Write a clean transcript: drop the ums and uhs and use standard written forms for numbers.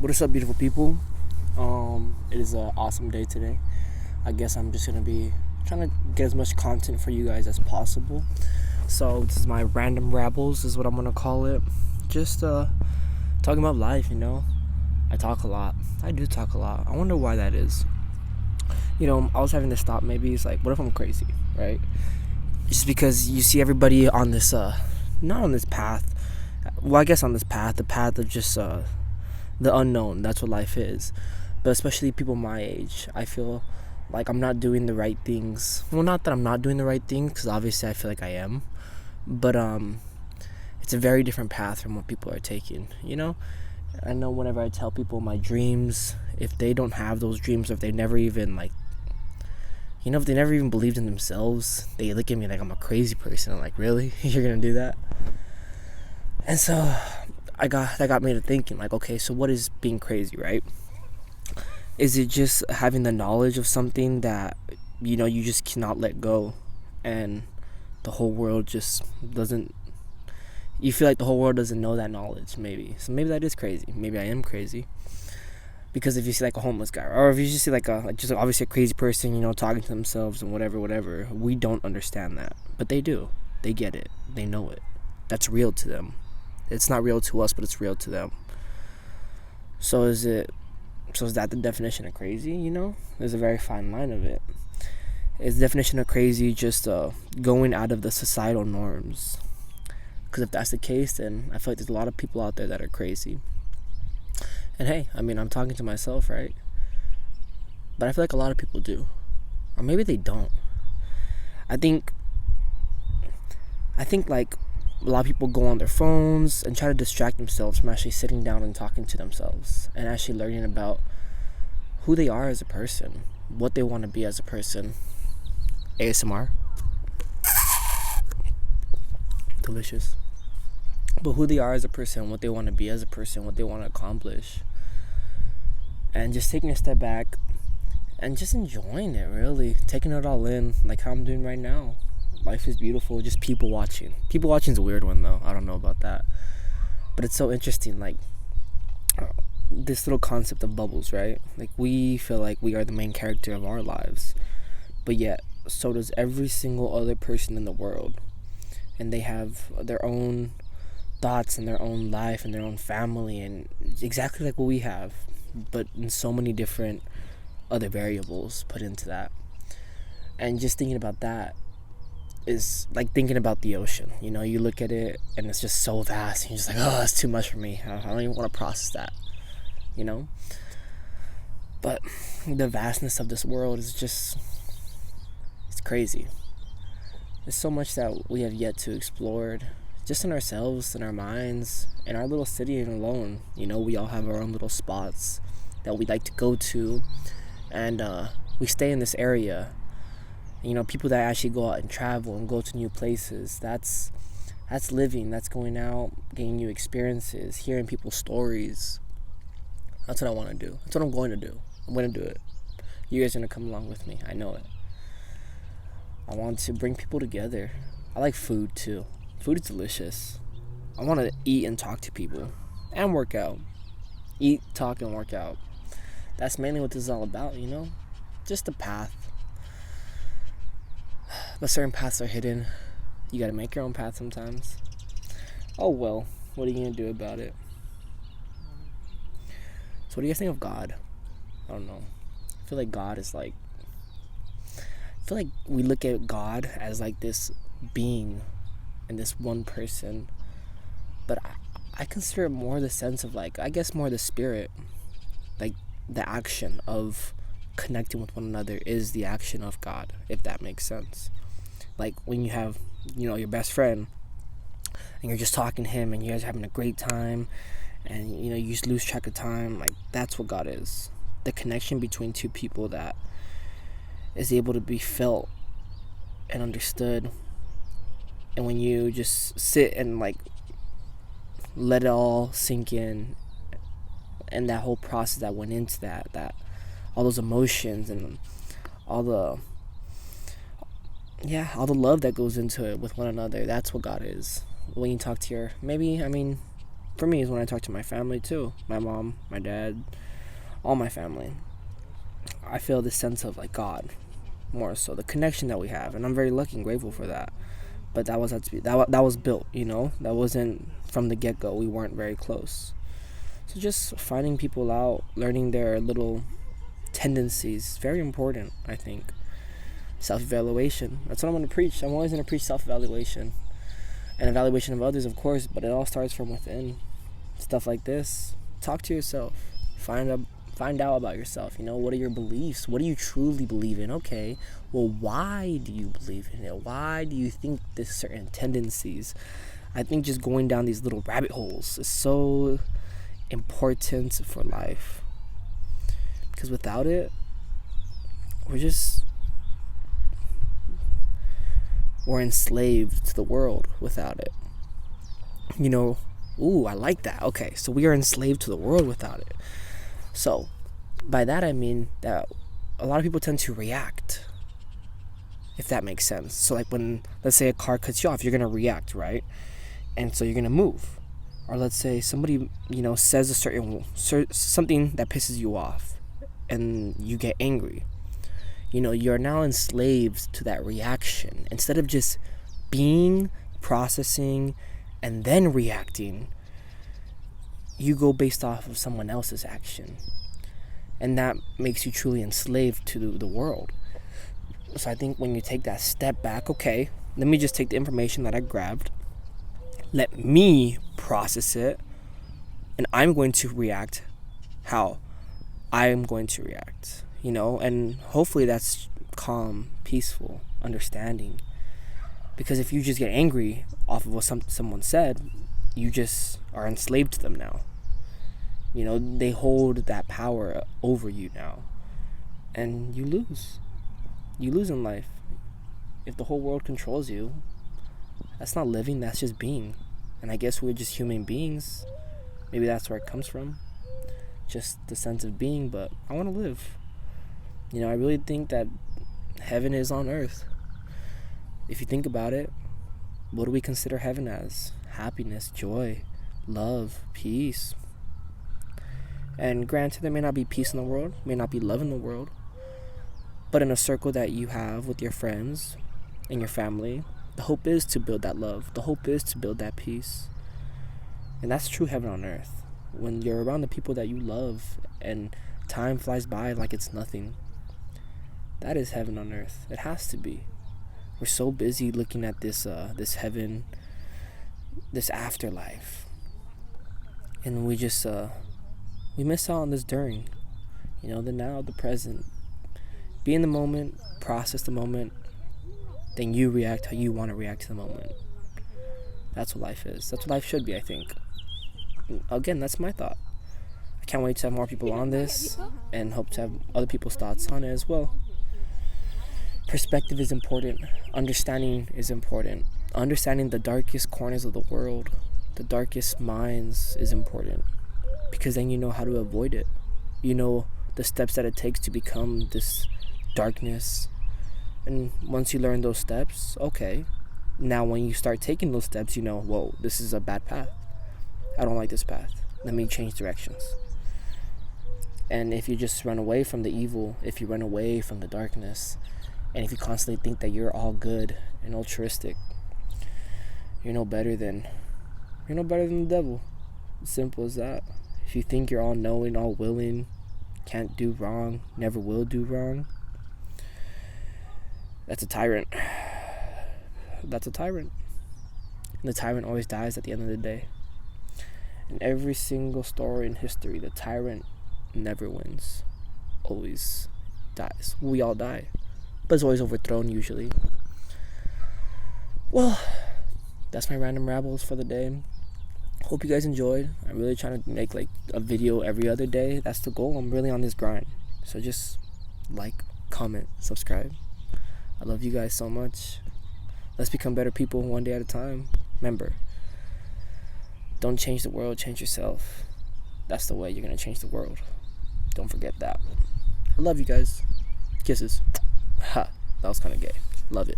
What is up, beautiful people? It is an awesome day today. I guess I'm just gonna be trying to get as much content for you guys as possible. So this is my random Rabbels, is what I'm gonna call it. Just talking about life, I talk a lot. I do talk a lot. I wonder why that is. I was having this thought. Maybe it's like, what if I'm crazy, right? Just because you see everybody on this, not on this path. Well, I guess on this path, the path of just the unknown. That's what life is. But especially people my age, I feel like I'm not doing the right things. Well, not that I'm not doing the right things, because obviously I feel like I am. But it's a very different path from what people are taking. I know whenever I tell people my dreams, if they don't have those dreams, or if they never even if they never even believed in themselves, they look at me like I'm a crazy person. I'm like, really? You're gonna do that? And so that got me to thinking, like, okay, so what is being crazy, right? Is it just having the knowledge of something that you just cannot let go, and the whole world just doesn't? You feel like the whole world doesn't know that knowledge, maybe. So maybe that is crazy. Maybe I am crazy. Because if you see like a homeless guy, or if you just see obviously a crazy person, talking to themselves and whatever, we don't understand that. But they do. They get it. They know it. That's real to them. It's not real to us, but it's real to them. So is that the definition of crazy? There's a very fine line of it. Is the definition of crazy just going out of the societal norms? Because if that's the case, then I feel like there's a lot of people out there that are crazy. And hey, I'm talking to myself, right? But I feel like a lot of people do. Or maybe they don't. I think like a lot of people go on their phones and try to distract themselves from actually sitting down and talking to themselves, and actually learning about who they are as a person, what they want to be as a person. ASMR. Delicious. But who they are as a person, what they want to be as a person, what they want to accomplish. And just taking a step back and just enjoying it, really. Taking it all in, like how I'm doing right now. Life is beautiful, just people watching. People watching is a weird one, though. I don't know about that. But it's so interesting, like, this little concept of bubbles, right? Like, we feel like we are the main character of our lives. But yet, so does every single other person in the world. And they have their own thoughts and their own life and their own family, and exactly like what we have, but in so many different other variables put into that. And just thinking about that is like thinking about the ocean. You look at it and it's just so vast, and you're just like, oh, that's too much for me. I don't even want to process that. But the vastness of this world is just, it's crazy. There's so much that we have yet to explore, just in ourselves, in our minds, in our little city alone. We all have our own little spots that we like to go to, and we stay in this area. People that actually go out and travel and go to new places, that's living, that's going out, getting new experiences, hearing people's stories. That's what I want to do. That's what I'm going to do. I'm going to do it. You guys are going to come along with me. I know it. I want to bring people together. I like food too. Food is delicious. I want to eat and talk to people and work out. Eat, talk, and work out. That's mainly what this is all about, Just a path. But certain paths are hidden. You gotta make your own path sometimes. Oh well, what are you gonna do about it? So what do you guys think of God? I don't know. I feel like God is like... I feel like we look at God as like this being and this one person. But I consider it more the sense of like, I guess more the spirit. Like the action of connecting with one another is the action of God, if that makes sense. Like when you have, your best friend and you're just talking to him and you guys are having a great time, and you just lose track of time. Like, that's what God is. The connection between two people that is able to be felt and understood. And when you just sit and like let it all sink in, and that whole process that went into that all those emotions and all the love that goes into it with one another, that's what God is. When you talk to your, maybe, for me is when I talk to my family too. My mom, my dad, all my family. I feel this sense of like God, more so the connection that we have, and I'm very lucky and grateful for that. But that was built, That wasn't from the get-go. We weren't very close. So just finding people out, learning their little tendencies, very important, I think. Self-evaluation. That's what I'm going to preach. I'm always going to preach self-evaluation and evaluation of others, of course, but it all starts from within. Stuff like this. Talk to yourself. Find out about yourself. What are your beliefs? What do you truly believe in? Okay, well, why do you believe in it? Why do you think there's certain tendencies? I think just going down these little rabbit holes is so important for life, because without it, we're enslaved to the world without it. Ooh, I like that. Okay, so we are enslaved to the world without it. So by that I mean that a lot of people tend to react, if that makes sense. So like when, let's say, a car cuts you off, you're going to react, right? And so you're going to move. Or let's say somebody, says something that pisses you off and you get angry. You're now enslaved to that reaction. Instead of just being, processing, and then reacting, you go based off of someone else's action. And that makes you truly enslaved to the world. So I think when you take that step back, okay, let me just take the information that I grabbed, let me process it, and I'm going to react how I'm going to react, and hopefully that's calm, peaceful, understanding. Because if you just get angry off of what someone said, you just are enslaved to them now. They hold that power over you now. And you lose. You lose in life. If the whole world controls you, that's not living, that's just being. And I guess we're just human beings. Maybe that's where it comes from. Just the sense of being, but I want to live. I really think that heaven is on earth. If you think about it, what do we consider heaven as? Happiness, joy, love, peace. And granted, there may not be peace in the world, may not be love in the world, but in a circle that you have with your friends and your family, the hope is to build that love. The hope is to build that peace. And that's true heaven on earth. When you're around the people that you love and time flies by like it's nothing, that is heaven on earth. It has to be. We're so busy looking at this heaven, this afterlife, and we just we miss out on this during, the now, the present. Be in the moment, process the moment, then you react how you want to react to the moment. That's what life is. That's what life should be, I think. Again, that's my thought. I can't wait to have more people on this and hope to have other people's thoughts on it as well. Perspective is important. Understanding is important. Understanding the darkest corners of the world, the darkest minds, is important. Because then you know how to avoid it. You know the steps that it takes to become this darkness. And once you learn those steps, okay, now when you start taking those steps, whoa, this is a bad path. I don't like this path. Let me change directions. And if you just run away from the evil, if you run away from the darkness, and if you constantly think that you're all good and altruistic, you're no better than the devil. Simple as that. If you think you're all knowing, all willing, can't do wrong, never will do wrong, that's a tyrant. That's a tyrant. And the tyrant always dies at the end of the day. In every single story in history, the tyrant never wins. Always dies. We all die. But it's always overthrown usually. Well, that's my random rabbles for the day. Hope you guys enjoyed. I'm really trying to make a video every other day. That's the goal. I'm really on this grind. So just comment, subscribe. I love you guys so much. Let's become better people one day at a time. Remember, don't change the world, change yourself. That's the way you're going to change the world. Don't forget that. I love you guys. Kisses. Ha, that was kind of gay. Love it.